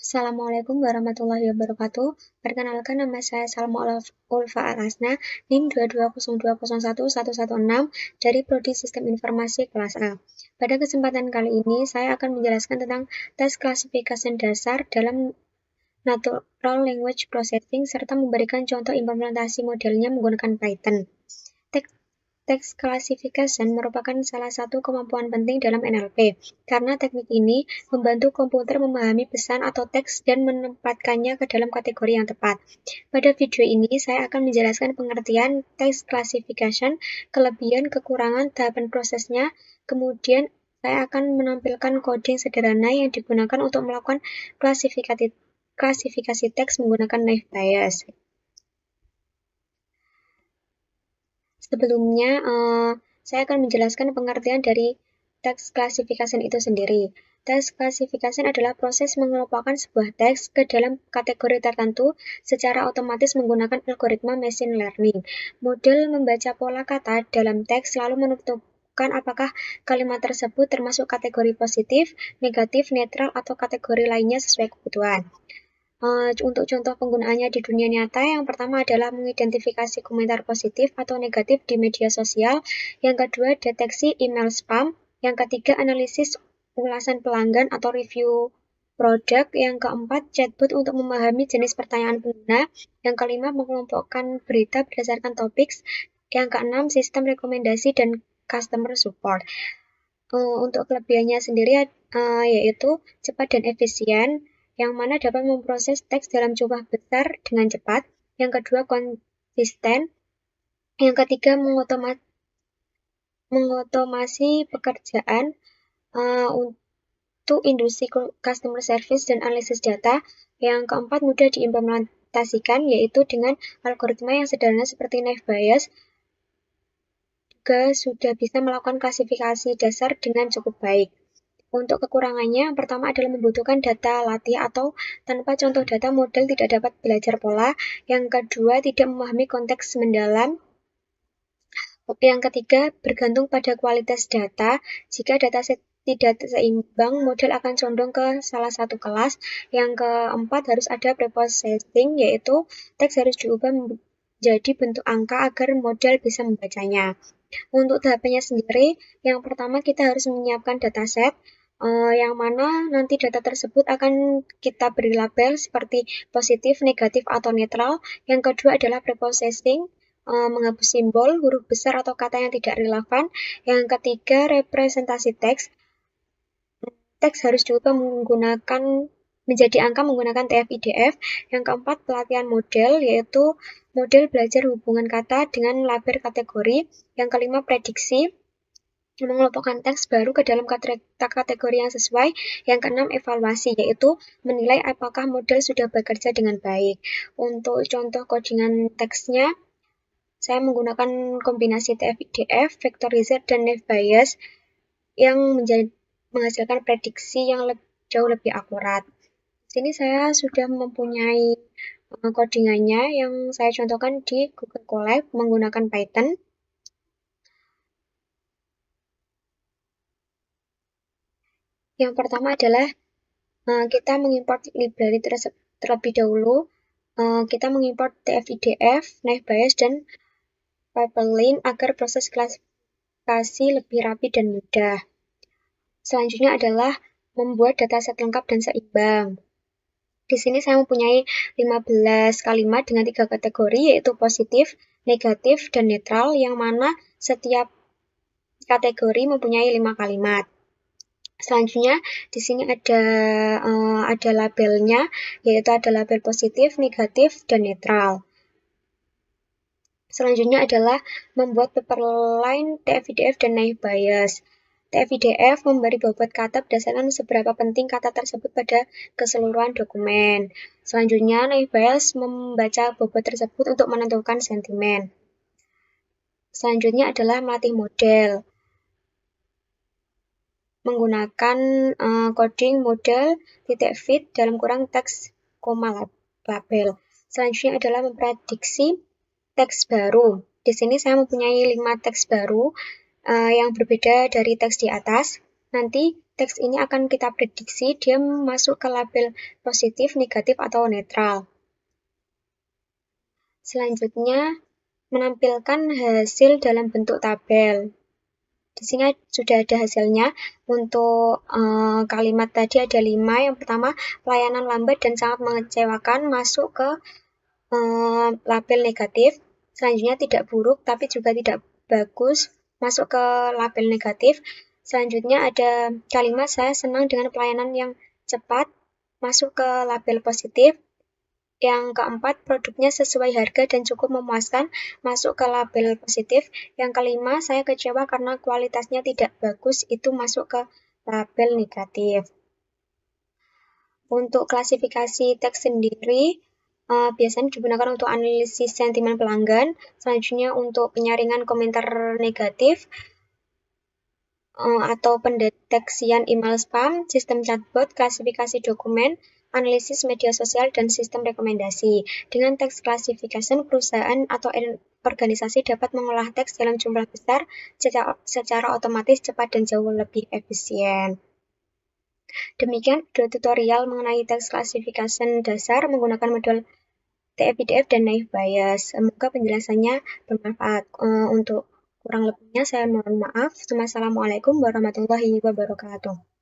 Assalamualaikum warahmatullahi wabarakatuh. Perkenalkan, nama saya Salma Ulfa Alasna, NIM 2202011116 dari Prodi Sistem Informasi kelas A. Pada kesempatan kali ini, saya akan menjelaskan tentang tes klasifikasi dasar dalam Natural Language Processing serta memberikan contoh implementasi modelnya menggunakan Python. Text classification merupakan salah satu kemampuan penting dalam NLP, karena teknik ini membantu komputer memahami pesan atau teks dan menempatkannya ke dalam kategori yang tepat. Pada video ini, saya akan menjelaskan pengertian text classification, kelebihan, kekurangan, tahapan prosesnya, kemudian saya akan menampilkan coding sederhana yang digunakan untuk melakukan klasifikasi teks menggunakan naive Bayes. Sebelumnya, saya akan menjelaskan pengertian dari text classification itu sendiri. Text classification adalah proses mengelompokkan sebuah teks ke dalam kategori tertentu secara otomatis menggunakan algoritma machine learning. Model membaca pola kata dalam teks lalu menentukan apakah kalimat tersebut termasuk kategori positif, negatif, netral, atau kategori lainnya sesuai kebutuhan. Untuk contoh penggunaannya di dunia nyata, yang pertama adalah mengidentifikasi komentar positif atau negatif di media sosial, yang kedua deteksi email spam, yang ketiga analisis ulasan pelanggan atau review produk, yang keempat chatbot untuk memahami jenis pertanyaan pengguna, yang kelima mengelompokkan berita berdasarkan topik, yang keenam sistem rekomendasi dan customer support. Untuk kelebihannya sendiri yaitu cepat dan efisien, yang mana dapat memproses teks dalam jumlah besar dengan cepat. Yang kedua, konsisten. Yang ketiga, mengotomasi pekerjaan untuk industri customer service dan analisis data. Yang keempat, mudah diimplementasikan, yaitu dengan algoritma yang sederhana seperti naive Bayes, juga sudah bisa melakukan klasifikasi dasar dengan cukup baik. Untuk kekurangannya, yang pertama adalah membutuhkan data latih atau tanpa contoh data model tidak dapat belajar pola. Yang kedua, tidak memahami konteks mendalam. Yang ketiga, bergantung pada kualitas data. Jika dataset tidak seimbang, model akan condong ke salah satu kelas. Yang keempat, harus ada preprocessing, yaitu teks harus diubah menjadi bentuk angka agar model bisa membacanya. Untuk tahapannya sendiri, yang pertama kita harus menyiapkan dataset, yang mana nanti data tersebut akan kita beri label seperti positif, negatif, atau netral. Yang kedua adalah preprocessing, menghapus simbol, huruf besar atau kata yang tidak relevan. Yang ketiga, representasi teks. Teks harus diubah menjadi angka menggunakan TF-IDF. Yang keempat, pelatihan model, yaitu model belajar hubungan kata dengan label kategori. Yang kelima, prediksi, mengelompokkan teks baru ke dalam kategori yang sesuai. Yang keenam, evaluasi, yaitu menilai apakah model sudah bekerja dengan baik. Untuk contoh codingan teksnya, saya menggunakan kombinasi TF-IDF, vectorizer, dan naive Bayes yang menghasilkan prediksi yang jauh lebih akurat. Di sini saya sudah mempunyai codingannya yang saya contohkan di Google Colab menggunakan Python. Yang pertama adalah kita mengimport library terlebih dahulu. Kita mengimport TF-IDF, naive Bayes, dan pipeline agar proses klasifikasi lebih rapi dan mudah. Selanjutnya adalah membuat dataset lengkap dan seimbang. Di sini saya mempunyai 15 kalimat dengan 3 kategori, yaitu positif, negatif, dan netral, yang mana setiap kategori mempunyai 5 kalimat. Selanjutnya, di sini ada labelnya, yaitu ada label positif, negatif, dan netral. Selanjutnya adalah membuat paperline TF-IDF dan naive Bayes. TF-IDF memberi bobot kata berdasarkan seberapa penting kata tersebut pada keseluruhan dokumen. Selanjutnya, naive Bayes membaca bobot tersebut untuk menentukan sentimen. Selanjutnya adalah melatih model menggunakan coding model .fit dalam kurang teks koma label. Selanjutnya adalah memprediksi teks baru. Di sini saya mempunyai 5 teks baru yang berbeda dari teks di atas. Nanti teks ini akan kita prediksi dia masuk ke label positif, negatif, atau netral. Selanjutnya, menampilkan hasil dalam bentuk tabel. Di sini sudah ada hasilnya. Untuk kalimat tadi ada 5. Yang pertama, pelayanan lambat dan sangat mengecewakan masuk ke label negatif. Selanjutnya, tidak buruk tapi juga tidak bagus masuk ke label negatif. Selanjutnya ada kalimat saya senang dengan pelayanan yang cepat masuk ke label positif. Yang keempat, produknya sesuai harga dan cukup memuaskan, masuk ke label positif. Yang kelima, saya kecewa karena kualitasnya tidak bagus, itu masuk ke label negatif. Untuk klasifikasi teks sendiri, biasanya digunakan untuk analisis sentimen pelanggan, selanjutnya untuk penyaringan komentar negatif, atau pendeteksian email spam, sistem chatbot, klasifikasi dokumen, analisis media sosial, dan sistem rekomendasi. Dengan teks classification, perusahaan atau organisasi dapat mengolah teks dalam jumlah besar secara otomatis, cepat, dan jauh lebih efisien. Demikian video tutorial mengenai teks classification dasar menggunakan model TF-PDF dan naive Bayes. Semoga penjelasannya bermanfaat. Untuk kurang lebihnya saya mohon maaf. Wassalamualaikum warahmatullahi wabarakatuh.